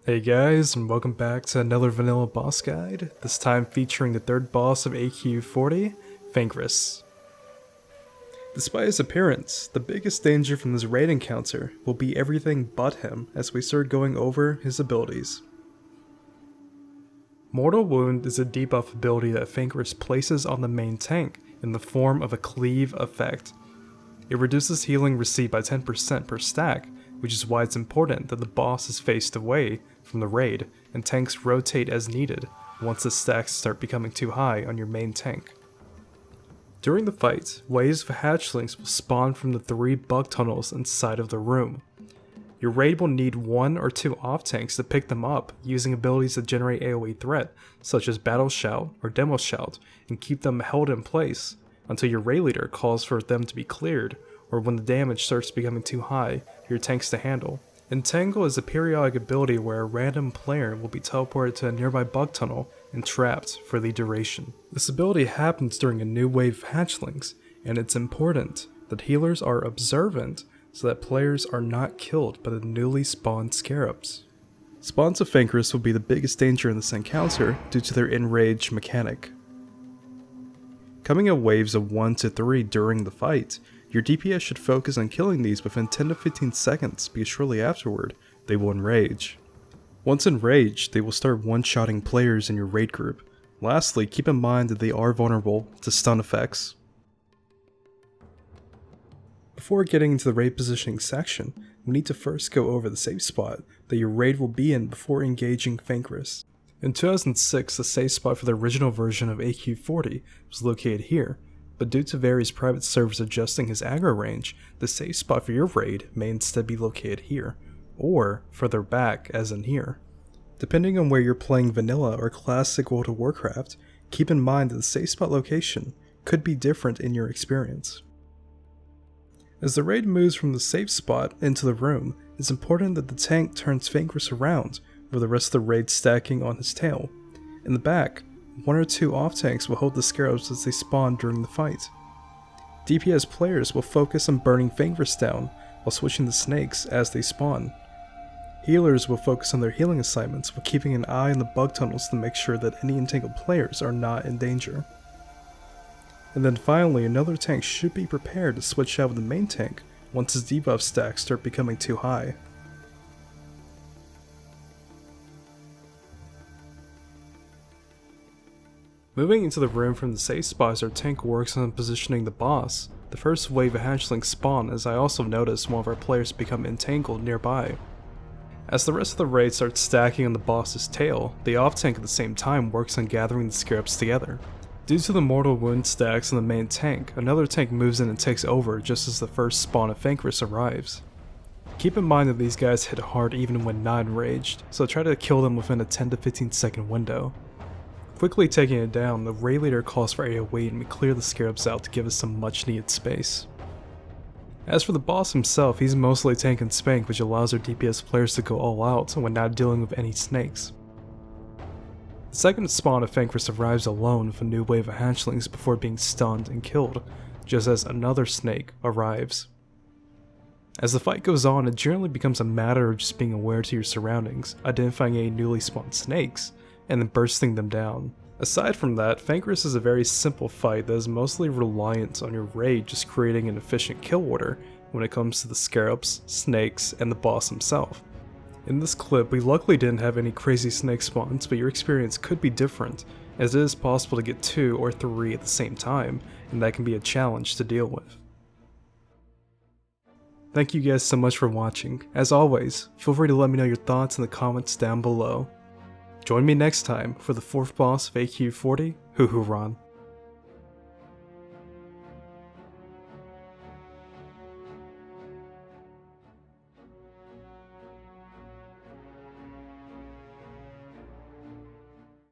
Hey guys, and welcome back to another vanilla boss guide, this time featuring the third boss of AQ40, Fankriss. Despite his appearance, the biggest danger from this raid encounter will be everything but him as we start going over his abilities. Mortal Wound is a debuff ability that Fankriss places on the main tank in the form of a cleave effect. It reduces healing received by 10% per stack, which is why it's important that the boss is faced away from the raid and tanks rotate as needed once the stacks start becoming too high on your main tank. During the fight, waves of hatchlings will spawn from the 3 bug tunnels inside of the room. Your raid will need 1 or 2 off tanks to pick them up using abilities that generate AoE threat such as Battle Shout or Demo Shout and keep them held in place until your raid leader calls for them to be cleared or when the damage starts becoming too high for your tanks to handle. Entangle is a periodic ability where a random player will be teleported to a nearby bug tunnel and trapped for the duration. This ability happens during a new wave of hatchlings, and it's important that healers are observant so that players are not killed by the newly spawned scarabs. Spawns of Fankriss will be the biggest danger in this encounter due to their enrage mechanic. Coming in waves of 1 to 3 during the fight, your DPS should focus on killing these within 10 to 15 seconds because shortly afterward, they will enrage. Once enraged, they will start one-shotting players in your raid group. Lastly, keep in mind that they are vulnerable to stun effects. Before getting into the raid positioning section, we need to first go over the safe spot that your raid will be in before engaging Fankriss. In 2006, the safe spot for the original version of AQ40 was located here, but due to various private servers adjusting his aggro range, the safe spot for your raid may instead be located here, or further back as in here. Depending on where you're playing vanilla or classic World of Warcraft, keep in mind that the safe spot location could be different in your experience. As the raid moves from the safe spot into the room, it's important that the tank turns Fankriss around with the rest of the raid stacking on his tail. In the back, 1 or 2 off tanks will hold the scarabs as they spawn during the fight. DPS players will focus on burning Fankriss down while switching the snakes as they spawn. Healers will focus on their healing assignments while keeping an eye on the bug tunnels to make sure that any entangled players are not in danger. And then finally, another tank should be prepared to switch out with the main tank once his debuff stacks start becoming too high. Moving into the room from the safe spot as our tank works on positioning the boss, the first wave of hatchlings spawn as I also noticed one of our players become entangled nearby. As the rest of the raid starts stacking on the boss's tail, the off tank at the same time works on gathering the scarabs together. Due to the mortal wound stacks on the main tank, another tank moves in and takes over just as the first spawn of Fankriss arrives. Keep in mind that these guys hit hard even when not enraged, so try to kill them within a 10 to 15 second window. Quickly taking it down, the raid leader calls for AoE and we clear the scarabs out to give us some much needed space. As for the boss himself, he's mostly tank and spank, which allows our DPS players to go all out when not dealing with any snakes. The second spawn of Fankriss arrives alone with a new wave of hatchlings before being stunned and killed, just as another snake arrives. As the fight goes on, it generally becomes a matter of just being aware to your surroundings, identifying any newly spawned snakes, and then bursting them down. Aside from that, Fankriss is a very simple fight that is mostly reliant on your raid just creating an efficient kill order when it comes to the scarabs, snakes, and the boss himself. In this clip, we luckily didn't have any crazy snake spawns, but your experience could be different, as it is possible to get 2 or 3 at the same time, and that can be a challenge to deal with. Thank you guys so much for watching. As always, feel free to let me know your thoughts in the comments down below. Join me next time for the 4th boss of AQ40, Huhuran.